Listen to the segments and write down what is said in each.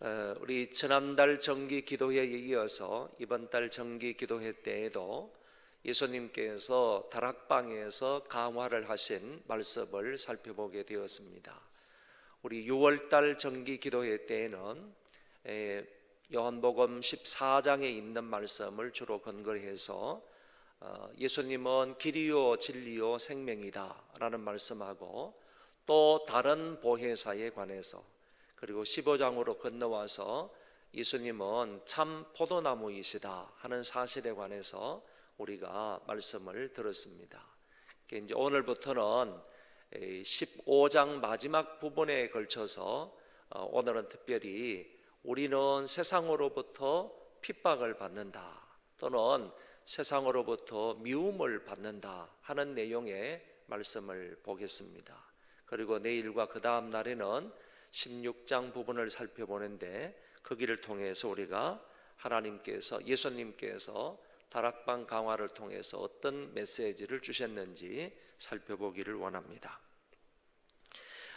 우리 지난달 정기 기도회에 이어서 이번 달 정기 기도회 때에도 예수님께서 다락방에서 강화를 하신 말씀을 살펴보게 되었습니다. 우리 6월달 정기 기도회 때에는 요한복음 14장에 있는 말씀을 주로 근거해서 예수님은 길이요 진리요 생명이다 라는 말씀하고, 또 다른 보혜사에 관해서, 그리고 15장으로 건너와서 예수님은 참 포도나무이시다 하는 사실에 관해서 우리가 말씀을 들었습니다. 이제 오늘부터는 15장 마지막 부분에 걸쳐서 오늘은 특별히 우리는 세상으로부터 핍박을 받는다, 또는 세상으로부터 미움을 받는다 하는 내용의 말씀을 보겠습니다. 그리고 내일과 그 다음 날에는 16장 부분을 살펴보는데, 거기를 통해서 우리가 예수님께서 다락방 강화를 통해서 어떤 메시지를 주셨는지 살펴보기를 원합니다.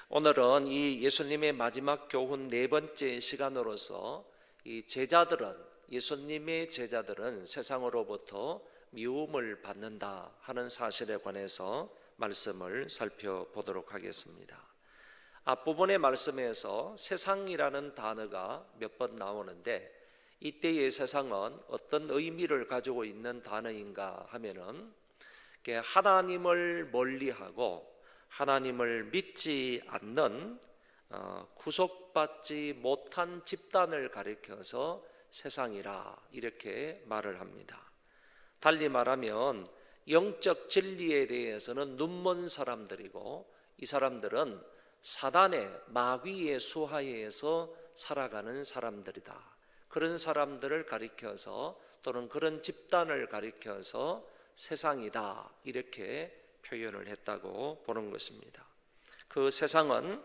오늘은 이 예수님의 마지막 교훈 네 번째 시간으로서 예수님의 제자들은 세상으로부터 미움을 받는다 하는 사실에 관해서 말씀을 살펴보도록 하겠습니다. 앞부분의 말씀에서 세상이라는 단어가 몇 번 나오는데, 이때의 세상은 어떤 의미를 가지고 있는 단어인가 하면은 하나님을 멀리하고 하나님을 믿지 않는 구속받지 못한 집단을 가리켜서 세상이라 이렇게 말을 합니다. 달리 말하면 영적 진리에 대해서는 눈먼 사람들이고, 이 사람들은 사단의 마귀의 수하에서 살아가는 사람들이다, 그런 사람들을 가리켜서, 또는 그런 집단을 가리켜서 세상이다 이렇게 표현을 했다고 보는 것입니다. 그 세상은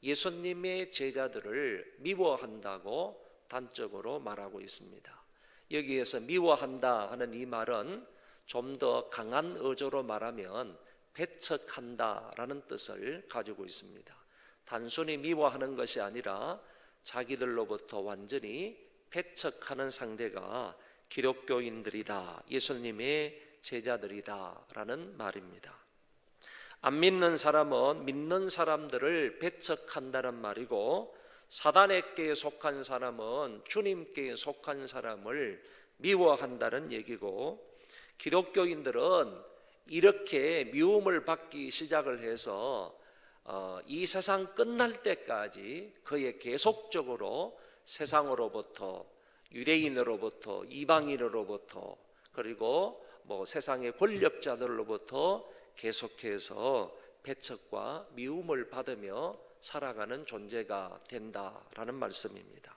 예수님의 제자들을 미워한다고 단적으로 말하고 있습니다. 여기에서 미워한다 하는 이 말은 좀 더 강한 어조로 말하면 배척한다라는 뜻을 가지고 있습니다. 단순히 미워하는 것이 아니라 자기들로부터 완전히 배척하는 상대가 기독교인들이다, 예수님의 제자들이다 라는 말입니다. 안 믿는 사람은 믿는 사람들을 배척한다는 말이고, 사단에게 속한 사람은 주님께 속한 사람을 미워한다는 얘기고, 기독교인들은 이렇게 미움을 받기 시작을 해서 이 세상 끝날 때까지 거의 계속적으로 세상으로부터, 유대인으로부터, 이방인으로부터, 그리고 세상의 권력자들로부터 계속해서 배척과 미움을 받으며 살아가는 존재가 된다라는 말씀입니다.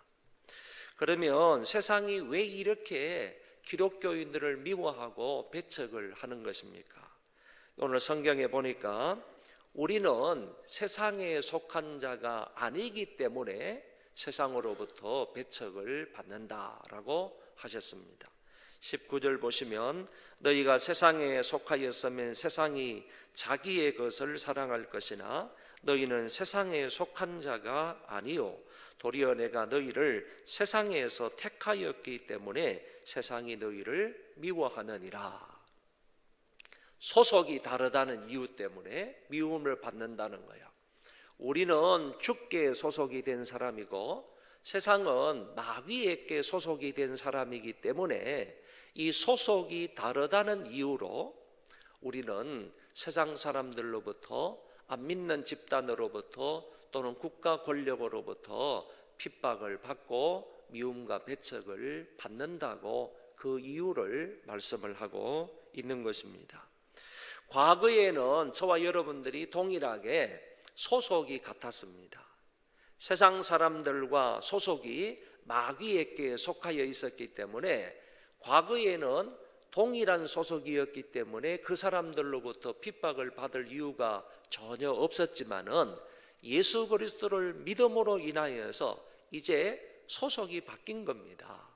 그러면 세상이 왜 이렇게 기독교인들을 미워하고 배척을 하는 것입니까? 오늘 성경에 보니까 우리는 세상에 속한 자가 아니기 때문에 세상으로부터 배척을 받는다라고 하셨습니다. 19절 보시면, 너희가 세상에 속하였으면 세상이 자기의 것을 사랑할 것이나 너희는 세상에 속한 자가 아니요 도리어 내가 너희를 세상에서 택하였기 때문에 세상이 너희를 미워하느니라. 소속이 다르다는 이유 때문에 미움을 받는다는 거예요. 우리는 주께 소속이 된 사람이고, 세상은 마귀에게 소속이 된 사람이기 때문에 이 소속이 다르다는 이유로 우리는 세상 사람들로부터, 안 믿는 집단으로부터, 또는 국가 권력으로부터 핍박을 받고 미움과 배척을 받는다고 그 이유를 말씀을 하고 있는 것입니다. 과거에는 저와 여러분들이 동일하게 소속이 같았습니다. 세상 사람들과 소속이 마귀에게 속하여 있었기 때문에 과거에는 동일한 소속이었기 때문에 그 사람들로부터 핍박을 받을 이유가 전혀 없었지만은, 예수 그리스도를 믿음으로 인하여서 이제 소속이 바뀐 겁니다.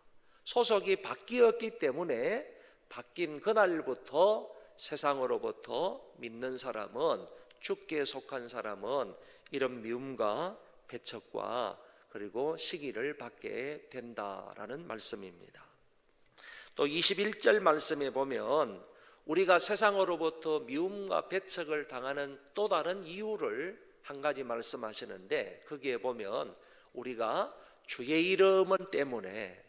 소속이 바뀌었기 때문에 바뀐 그날부터 세상으로부터 믿는 사람은, 주께 속한 사람은 이런 미움과 배척과 그리고 시기를 받게 된다라는 말씀입니다. 또 21절 말씀에 보면 우리가 세상으로부터 미움과 배척을 당하는 또 다른 이유를 한 가지 말씀하시는데, 거기에 보면 우리가 주의 이름 때문에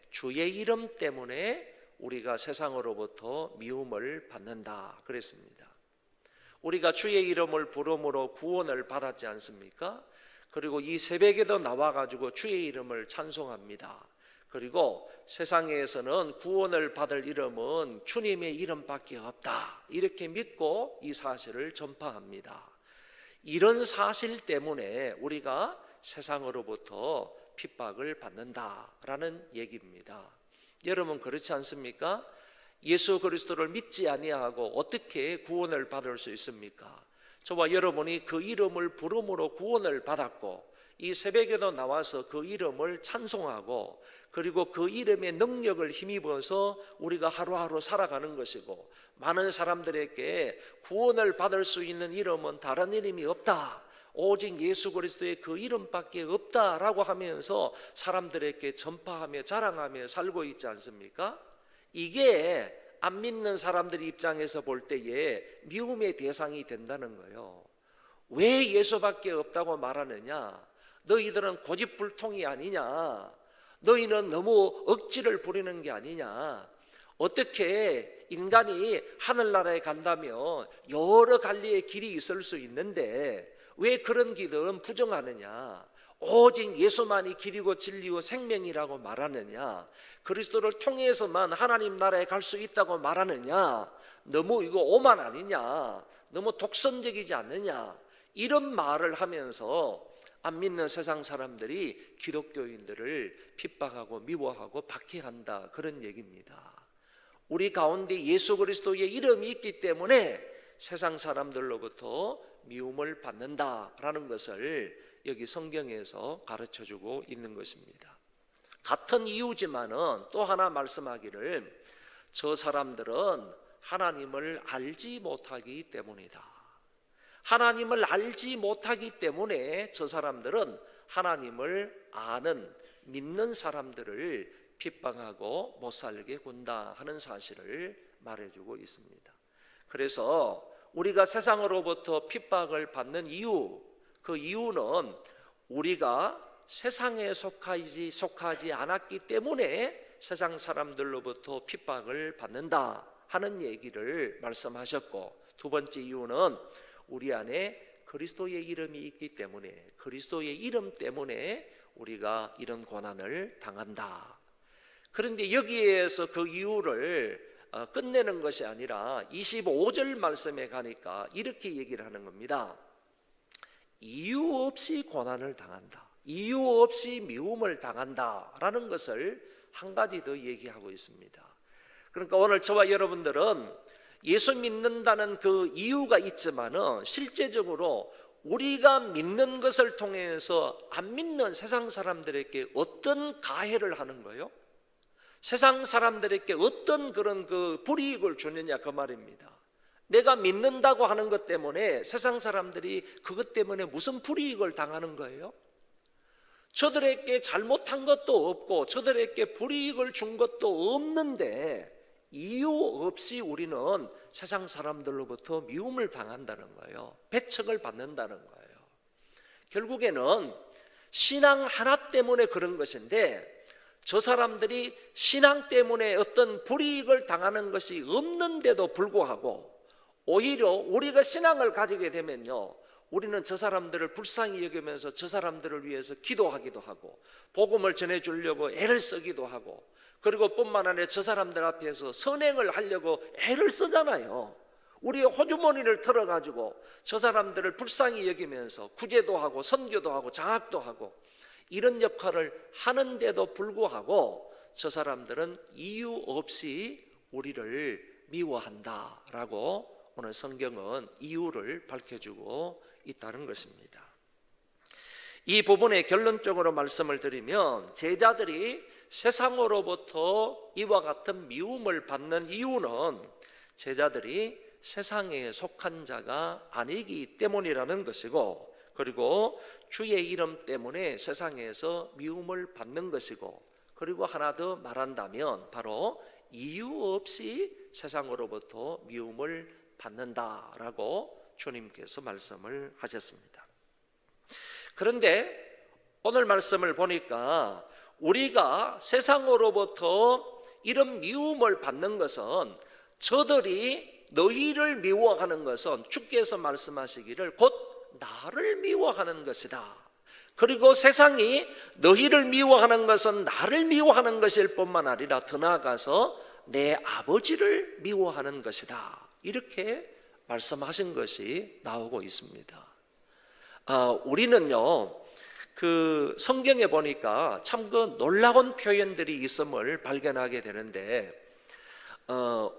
우리가 세상으로부터 미움을 받는다 그랬습니다. 우리가 주의 이름을 부름으로 구원을 받았지 않습니까? 그리고 이 새벽에도 나와가지고 주의 이름을 찬송합니다. 그리고 세상에서는 구원을 받을 이름은 주님의 이름밖에 없다, 이렇게 믿고 이 사실을 전파합니다. 이런 사실 때문에 우리가 세상으로부터 핍박을 받는다라는 얘기입니다. 여러분 그렇지 않습니까? 예수 그리스도를 믿지 아니하고 어떻게 구원을 받을 수 있습니까? 저와 여러분이 그 이름을 부름으로 구원을 받았고 이 새벽에도 나와서 그 이름을 찬송하고 그리고 그 이름의 능력을 힘입어서 우리가 하루하루 살아가는 것이고, 많은 사람들에게 구원을 받을 수 있는 이름은 다른 이름이 없다, 오직 예수 그리스도의 그 이름밖에 없다라고 하면서 사람들에게 전파하며 자랑하며 살고 있지 않습니까? 이게 안 믿는 사람들 입장에서 볼 때에 미움의 대상이 된다는 거예요. 왜 예수밖에 없다고 말하느냐? 너희들은 고집불통이 아니냐? 너희는 너무 억지를 부리는 게 아니냐? 어떻게 인간이 하늘나라에 간다면 여러 갈래의 길이 있을 수 있는데 왜 그런 길은 부정하느냐? 오직 예수만이 길이고 진리고 생명이라고 말하느냐? 그리스도를 통해서만 하나님 나라에 갈 수 있다고 말하느냐? 너무 이거 오만 아니냐? 너무 독선적이지 않느냐? 이런 말을 하면서 안 믿는 세상 사람들이 기독교인들을 핍박하고 미워하고 박해한다, 그런 얘기입니다. 우리 가운데 예수 그리스도의 이름이 있기 때문에 세상 사람들로부터 미움을 받는다라는 것을 여기 성경에서 가르쳐주고 있는 것입니다. 같은 이유지만은 또 하나 말씀하기를, 저 사람들은 하나님을 알지 못하기 때문이다. 하나님을 알지 못하기 때문에 저 사람들은 하나님을 아는, 믿는 사람들을 핍박하고 못 살게 군다 하는 사실을 말해주고 있습니다. 그래서 우리가 세상으로부터 핍박을 받는 이유, 그 이유는 우리가 세상에 속하지 않았기 때문에 세상 사람들로부터 핍박을 받는다 하는 얘기를 말씀하셨고, 두 번째 이유는 우리 안에 그리스도의 이름이 있기 때문에, 그리스도의 이름 때문에 우리가 이런 고난을 당한다. 그런데 여기에서 그 이유를 끝내는 것이 아니라 25절 말씀에 가니까 이렇게 얘기를 하는 겁니다. 이유 없이 고난을 당한다, 이유 없이 미움을 당한다라는 것을 한 가지 더 얘기하고 있습니다. 그러니까 오늘 저와 여러분들은 예수 믿는다는 그 이유가 있지만은 실제적으로 우리가 믿는 것을 통해서 안 믿는 세상 사람들에게 어떤 가해를 하는 거예요? 세상 사람들에게 어떤 그런 그 불이익을 주느냐, 그 말입니다. 내가 믿는다고 하는 것 때문에 세상 사람들이 그것 때문에 무슨 불이익을 당하는 거예요? 저들에게 잘못한 것도 없고 저들에게 불이익을 준 것도 없는데 이유 없이 우리는 세상 사람들로부터 미움을 당한다는 거예요. 배척을 받는다는 거예요. 결국에는 신앙 하나 때문에 그런 것인데, 저 사람들이 신앙 때문에 어떤 불이익을 당하는 것이 없는데도 불구하고 오히려 우리가 신앙을 가지게 되면요, 우리는 저 사람들을 불쌍히 여기면서 저 사람들을 위해서 기도하기도 하고 복음을 전해주려고 애를 쓰기도 하고, 그리고 뿐만 아니라 저 사람들 앞에서 선행을 하려고 애를 쓰잖아요. 우리의 호주머니를 털어가지고 저 사람들을 불쌍히 여기면서 구제도 하고 선교도 하고 장학도 하고 이런 역할을 하는데도 불구하고 저 사람들은 이유 없이 우리를 미워한다라고 오늘 성경은 이유를 밝혀주고 있다는 것입니다. 이 부분의 결론적으로 말씀을 드리면, 제자들이 세상으로부터 이와 같은 미움을 받는 이유는 제자들이 세상에 속한 자가 아니기 때문이라는 것이고, 그리고 주의 이름 때문에 세상에서 미움을 받는 것이고, 그리고 하나 더 말한다면 바로 이유 없이 세상으로부터 미움을 받는다라고 주님께서 말씀을 하셨습니다. 그런데 오늘 말씀을 보니까 우리가 세상으로부터 이런 미움을 받는 것은, 저들이 너희를 미워하는 것은 주께서 말씀하시기를 곧 나를 미워하는 것이다. 그리고 세상이 너희를 미워하는 것은 나를 미워하는 것일 뿐만 아니라 더 나아가서 내 아버지를 미워하는 것이다. 이렇게 말씀하신 것이 나오고 있습니다. 우리는요, 그 성경에 보니까 참 그 놀라운 표현들이 있음을 발견하게 되는데,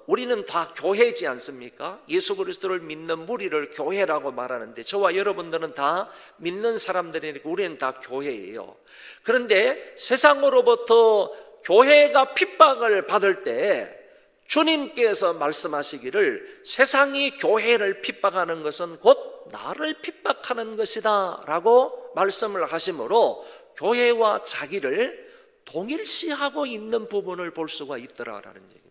우리는 다 교회지 않습니까? 예수 그리스도를 믿는 무리를 교회라고 말하는데, 저와 여러분들은 다 믿는 사람들이니까 우리는 다 교회예요. 그런데 세상으로부터 교회가 핍박을 받을 때 주님께서 말씀하시기를 세상이 교회를 핍박하는 것은 곧 나를 핍박하는 것이다 라고 말씀을 하시므로 교회와 자기를 동일시하고 있는 부분을 볼 수가 있더라라는 얘기입니다.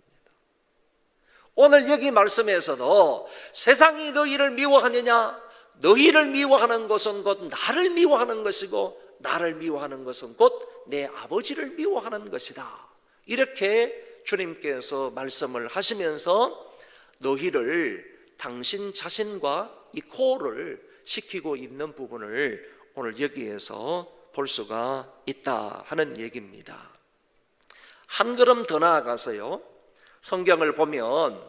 오늘 여기 말씀에서도 세상이 너희를 미워하느냐, 너희를 미워하는 것은 곧 나를 미워하는 것이고, 나를 미워하는 것은 곧 내 아버지를 미워하는 것이다. 이렇게 주님께서 말씀을 하시면서 너희를 당신 자신과 이코를 시키고 있는 부분을 오늘 여기에서 볼 수가 있다 하는 얘기입니다. 한 걸음 더 나아가서요, 성경을 보면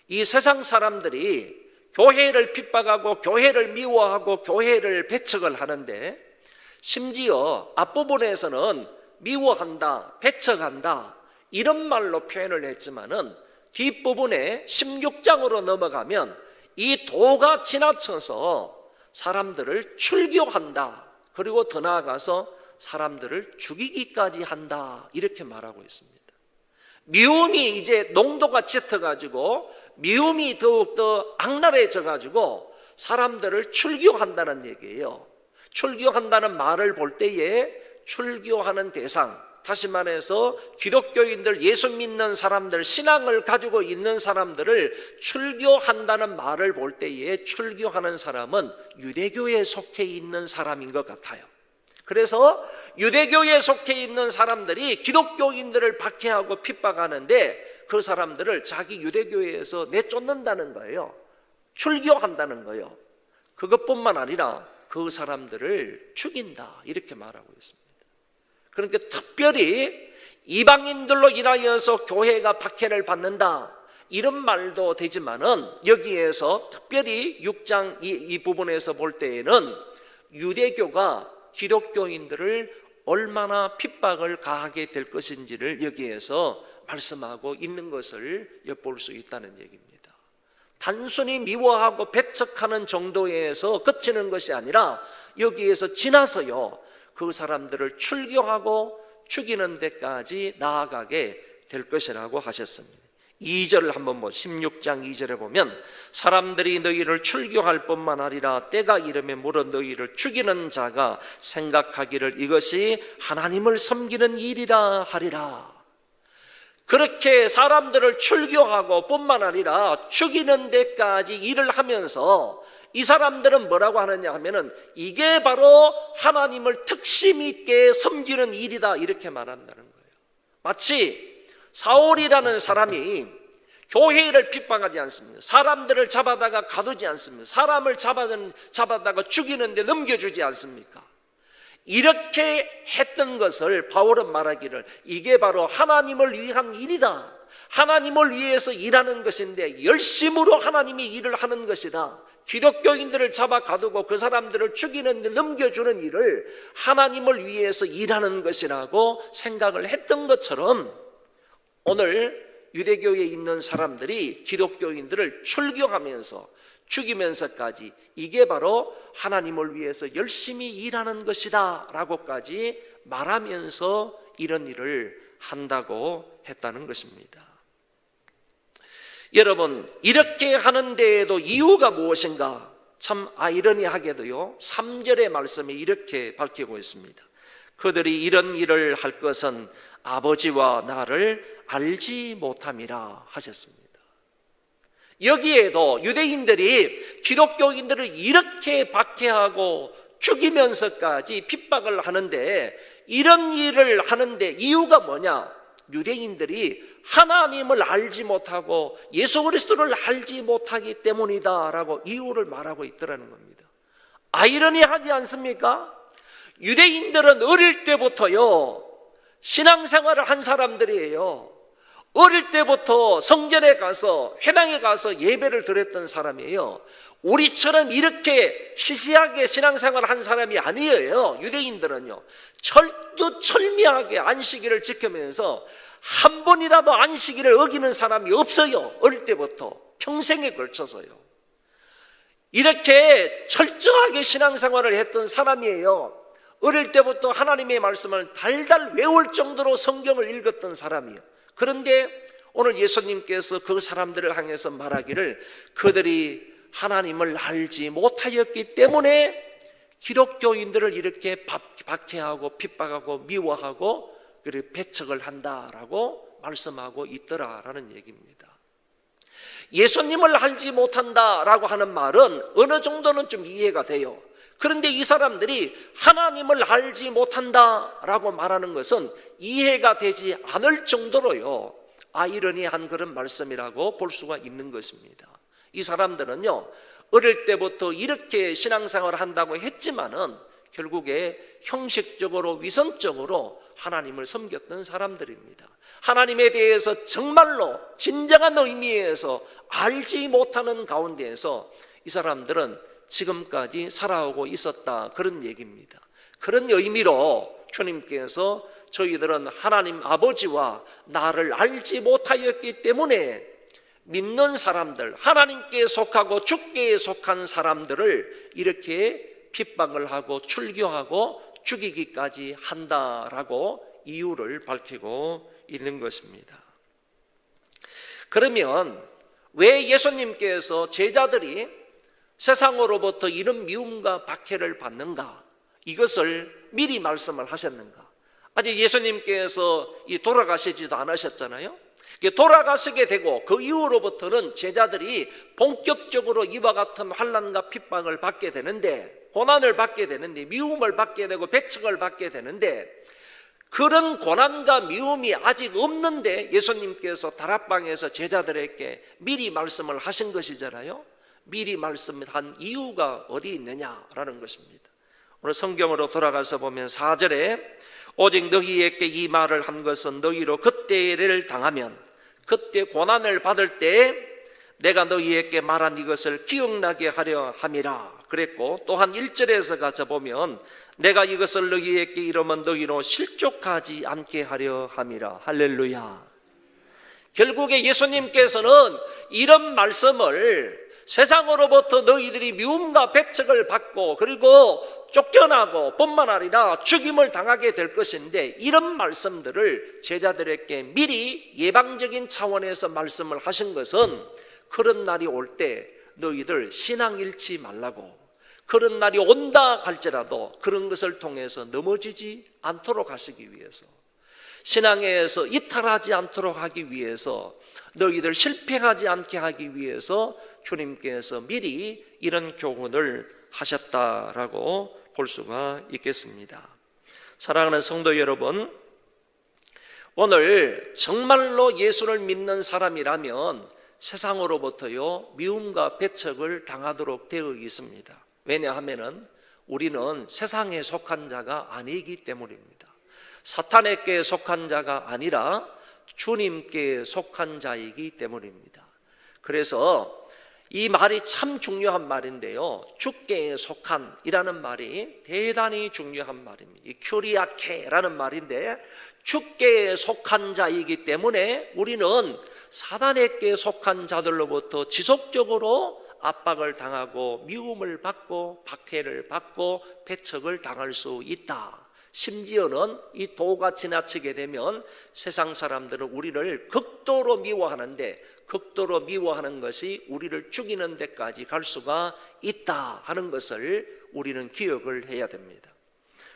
이 세상 사람들이 교회를 핍박하고 교회를 미워하고 교회를 배척을 하는데, 심지어 앞부분에서는 미워한다, 배척한다 이런 말로 표현을 했지만은 뒷부분에 16장으로 넘어가면 이 도가 지나쳐서 사람들을 출교한다, 그리고 더 나아가서 사람들을 죽이기까지 한다, 이렇게 말하고 있습니다. 미움이 이제 농도가 짙어가지고 미움이 더욱더 악랄해져가지고 사람들을 출교한다는 얘기예요. 출교한다는 말을 볼 때에 출교하는 대상, 다시 말해서 기독교인들, 예수 믿는 사람들, 신앙을 가지고 있는 사람들을 출교한다는 말을 볼 때에 출교하는 사람은 유대교에 속해 있는 사람인 것 같아요. 그래서 유대교에 속해 있는 사람들이 기독교인들을 박해하고 핍박하는데 그 사람들을 자기 유대교회에서 내쫓는다는 거예요. 출교한다는 거예요. 그것뿐만 아니라 그 사람들을 죽인다, 이렇게 말하고 있습니다. 그러니까 특별히 이방인들로 인하여서 교회가 박해를 받는다, 이런 말도 되지만은 여기에서 특별히 6장 이 부분에서 볼 때에는 유대교가 기독교인들을 얼마나 핍박을 가하게 될 것인지를 여기에서 말씀하고 있는 것을 엿볼 수 있다는 얘기입니다. 단순히 미워하고 배척하는 정도에서 그치는 것이 아니라 여기에서 지나서요, 그 사람들을 출교하고 죽이는 데까지 나아가게 될 것이라고 하셨습니다. 2절을 한번 16장 2절에 보면 사람들이 너희를 출교할 뿐만 아니라 때가 이르면 물어 너희를 죽이는 자가 생각하기를 이것이 하나님을 섬기는 일이라 하리라. 그렇게 사람들을 출교하고 뿐만 아니라 죽이는 데까지 일을 하면서 이 사람들은 뭐라고 하느냐 하면은 이게 바로 하나님을 특심 있게 섬기는 일이다, 이렇게 말한다는 거예요. 마치 사울이라는 사람이 교회를 핍박하지 않습니다. 사람들을 잡아다가 가두지 않습니다. 사람을 잡아다가 죽이는데 넘겨주지 않습니까? 이렇게 했던 것을 바울은 말하기를 이게 바로 하나님을 위한 일이다, 하나님을 위해서 일하는 것인데 열심으로 하나님이 일을 하는 것이다, 기독교인들을 잡아 가두고 그 사람들을 죽이는데 넘겨주는 일을 하나님을 위해서 일하는 것이라고 생각을 했던 것처럼 오늘 유대교에 있는 사람들이 기독교인들을 출교하면서 죽이면서까지 이게 바로 하나님을 위해서 열심히 일하는 것이다 라고까지 말하면서 이런 일을 한다고 했다는 것입니다. 여러분, 이렇게 하는 데에도 이유가 무엇인가? 참 아이러니하게도요 3절의 말씀이 이렇게 밝히고 있습니다. 그들이 이런 일을 할 것은 아버지와 나를 알지 못함이라 하셨습니다. 여기에도 유대인들이 기독교인들을 이렇게 박해하고 죽이면서까지 핍박을 하는데, 이런 일을 하는데 이유가 뭐냐? 유대인들이 하나님을 알지 못하고 예수 그리스도를 알지 못하기 때문이다라고 이유를 말하고 있더라는 겁니다. 아이러니하지 않습니까? 유대인들은 어릴 때부터요 신앙생활을 한 사람들이에요. 어릴 때부터 성전에 가서 회당에 가서 예배를 드렸던 사람이에요. 우리처럼 이렇게 시시하게 신앙생활을 한 사람이 아니에요. 유대인들은요 철두철미하게 안식일을 지키면서 한 번이라도 안식일을 어기는 사람이 없어요. 어릴 때부터 평생에 걸쳐서요. 이렇게 철저하게 신앙생활을 했던 사람이에요. 어릴 때부터 하나님의 말씀을 달달 외울 정도로 성경을 읽었던 사람이에요. 그런데 오늘 예수님께서 그 사람들을 향해서 말하기를 그들이 하나님을 알지 못하였기 때문에 기독교인들을 이렇게 박해하고 핍박하고 미워하고 그리고 배척을 한다라고 말씀하고 있더라라는 얘기입니다. 예수님을 알지 못한다라고 하는 말은 어느 정도는 좀 이해가 돼요. 그런데 이 사람들이 하나님을 알지 못한다라고 말하는 것은 이해가 되지 않을 정도로요 아이러니한 그런 말씀이라고 볼 수가 있는 것입니다. 이 사람들은요 어릴 때부터 이렇게 신앙생활을 한다고 했지만은 결국에 형식적으로 위선적으로 하나님을 섬겼던 사람들입니다. 하나님에 대해서 정말로 진정한 의미에서 알지 못하는 가운데에서 이 사람들은 지금까지 살아오고 있었다, 그런 얘기입니다. 그런 의미로 주님께서 저희들은 하나님 아버지와 나를 알지 못하였기 때문에 믿는 사람들, 하나님께 속하고 주께 속한 사람들을 이렇게 핍박을 하고 출교하고 죽이기까지 한다라고 이유를 밝히고 있는 것입니다. 그러면 왜 예수님께서 제자들이 세상으로부터 이런 미움과 박해를 받는가? 이것을 미리 말씀을 하셨는가? 아직 예수님께서 돌아가시지도 않으셨잖아요. 돌아가시게 되고 그 이후로부터는 제자들이 본격적으로 이와 같은 환난과 핍박을 받게 되는데, 고난을 받게 되는데, 미움을 받게 되고 배척을 받게 되는데, 그런 고난과 미움이 아직 없는데 예수님께서 다락방에서 제자들에게 미리 말씀을 하신 것이잖아요. 미리 말씀한 이유가 어디 있느냐라는 것입니다. 오늘 성경으로 돌아가서 보면 4절에 오직 너희에게 이 말을 한 것은 너희로 그때를 당하면, 그때 고난을 받을 때 내가 너희에게 말한 이것을 기억나게 하려 함이라 그랬고, 또한 1절에서 가서 보면 내가 이것을 너희에게 이르면 너희로 실족하지 않게 하려 함이라. 할렐루야. 결국에 예수님께서는 이런 말씀을 세상으로부터 너희들이 미움과 배척을 받고 그리고 쫓겨나고 뿐만 아니라 죽임을 당하게 될 것인데, 이런 말씀들을 제자들에게 미리 예방적인 차원에서 말씀을 하신 것은 그런 날이 올 때 너희들 신앙 잃지 말라고, 그런 날이 온다 할지라도 그런 것을 통해서 넘어지지 않도록 하시기 위해서, 신앙에서 이탈하지 않도록 하기 위해서, 너희들 실패하지 않게 하기 위해서 주님께서 미리 이런 교훈을 하셨다라고 볼 수가 있겠습니다. 사랑하는 성도 여러분, 오늘 정말로 예수를 믿는 사람이라면 세상으로부터요 미움과 배척을 당하도록 되어 있습니다. 왜냐하면 우리는 세상에 속한 자가 아니기 때문입니다. 사탄에게 속한 자가 아니라 주님께 속한 자이기 때문입니다. 그래서 이 말이 참 중요한 말인데요, 주께 속한이라는 말이 대단히 중요한 말입니다. 이 큐리아케라는 말인데, 주께 속한 자이기 때문에 우리는 사단에게 속한 자들로부터 지속적으로 압박을 당하고 미움을 받고 박해를 받고 배척을 당할 수 있다. 심지어는 이 도가 지나치게 되면 세상 사람들은 우리를 극도로 미워하는데, 극도로 미워하는 것이 우리를 죽이는 데까지 갈 수가 있다 하는 것을 우리는 기억을 해야 됩니다.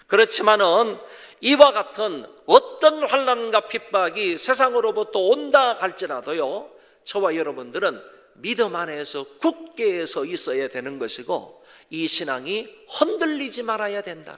그렇지만은 이와 같은 어떤 환난과 핍박이 세상으로부터 온다 할지라도요, 저와 여러분들은 믿음 안에서 굳게 서 있어야 되는 것이고, 이 신앙이 흔들리지 말아야 된다.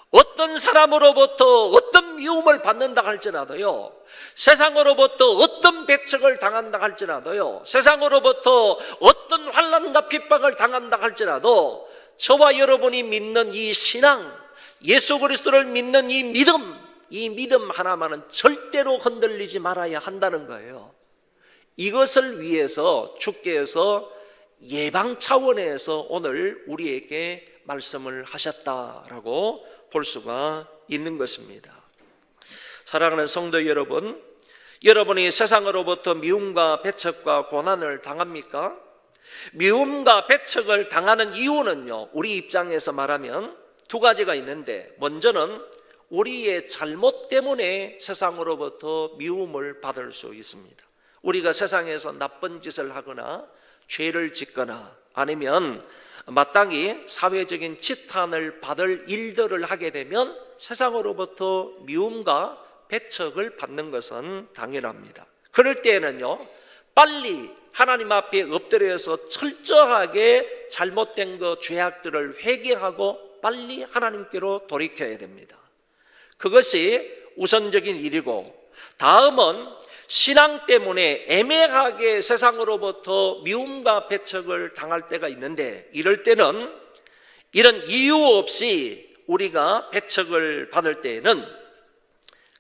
어떤 사람으로부터 어떤 미움을 받는다 할지라도요, 세상으로부터 어떤 배척을 당한다 할지라도요, 세상으로부터 어떤 환난과 핍박을 당한다 할지라도 저와 여러분이 믿는 이 신앙, 예수 그리스도를 믿는 이 믿음 하나만은 절대로 흔들리지 말아야 한다는 거예요. 이것을 위해서 주께서 예방 차원에서 오늘 우리에게 말씀을 하셨다라고 볼 수가 있는 것입니다. 사랑하는 성도 여러분, 여러분이 세상으로부터 미움과 배척과 고난을 당합니까? 미움과 배척을 당하는 이유는요, 우리 입장에서 말하면 두 가지가 있는데, 먼저는 우리의 잘못 때문에 세상으로부터 미움을 받을 수 있습니다. 우리가 세상에서 나쁜 짓을 하거나 죄를 짓거나 아니면 마땅히 사회적인 지탄을 받을 일들을 하게 되면 세상으로부터 미움과 배척을 받는 것은 당연합니다. 그럴 때에는요, 빨리 하나님 앞에 엎드려서 철저하게 잘못된 것, 죄악들을 회개하고 빨리 하나님께로 돌이켜야 됩니다. 그것이 우선적인 일이고, 다음은 신앙 때문에 애매하게 세상으로부터 미움과 배척을 당할 때가 있는데, 이럴 때는 이런 이유 없이 우리가 배척을 받을 때에는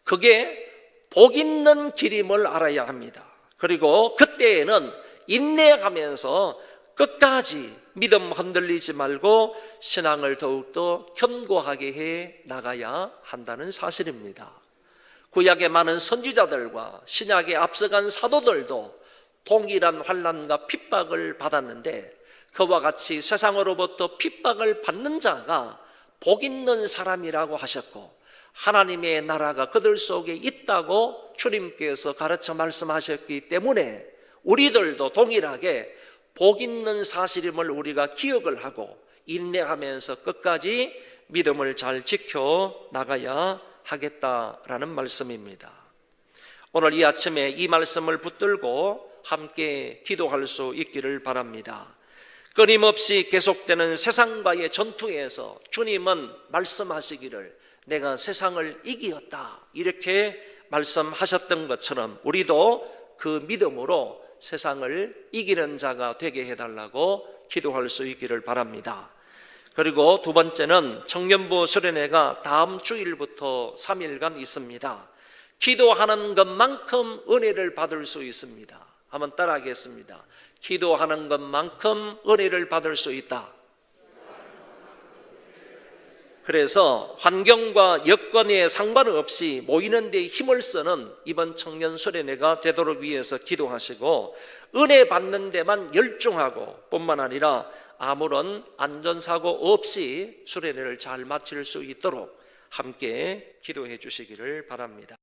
그게 복 있는 길임을 알아야 합니다. 그리고 그때에는 인내하면서 끝까지 믿음 흔들리지 말고 신앙을 더욱더 견고하게 해 나가야 한다는 사실입니다. 구약의 많은 선지자들과 신약에 앞서간 사도들도 동일한 환난과 핍박을 받았는데, 그와 같이 세상으로부터 핍박을 받는 자가 복 있는 사람이라고 하셨고, 하나님의 나라가 그들 속에 있다고 주님께서 가르쳐 말씀하셨기 때문에 우리들도 동일하게 복 있는 사실임을 우리가 기억을 하고 인내하면서 끝까지 믿음을 잘 지켜 나가야 하겠다라는 말씀입니다. 오늘 이 아침에 이 말씀을 붙들고 함께 기도할 수 있기를 바랍니다. 끊임없이 계속되는 세상과의 전투에서 주님은 말씀하시기를 내가 세상을 이기었다, 이렇게 말씀하셨던 것처럼 우리도 그 믿음으로 세상을 이기는 자가 되게 해달라고 기도할 수 있기를 바랍니다. 그리고 두 번째는 청년부 수련회가 다음 주일부터 3일간 있습니다. 기도하는 것만큼 은혜를 받을 수 있습니다. 한번 따라하겠습니다. 기도하는 것만큼 은혜를 받을 수 있다. 그래서 환경과 여건에 상관없이 모이는 데 힘을 쓰는 이번 청년 수련회가 되도록 위해서 기도하시고, 은혜 받는 데만 열중하고 뿐만 아니라 아무런 안전사고 없이 수련회를 잘 마칠 수 있도록 함께 기도해 주시기를 바랍니다.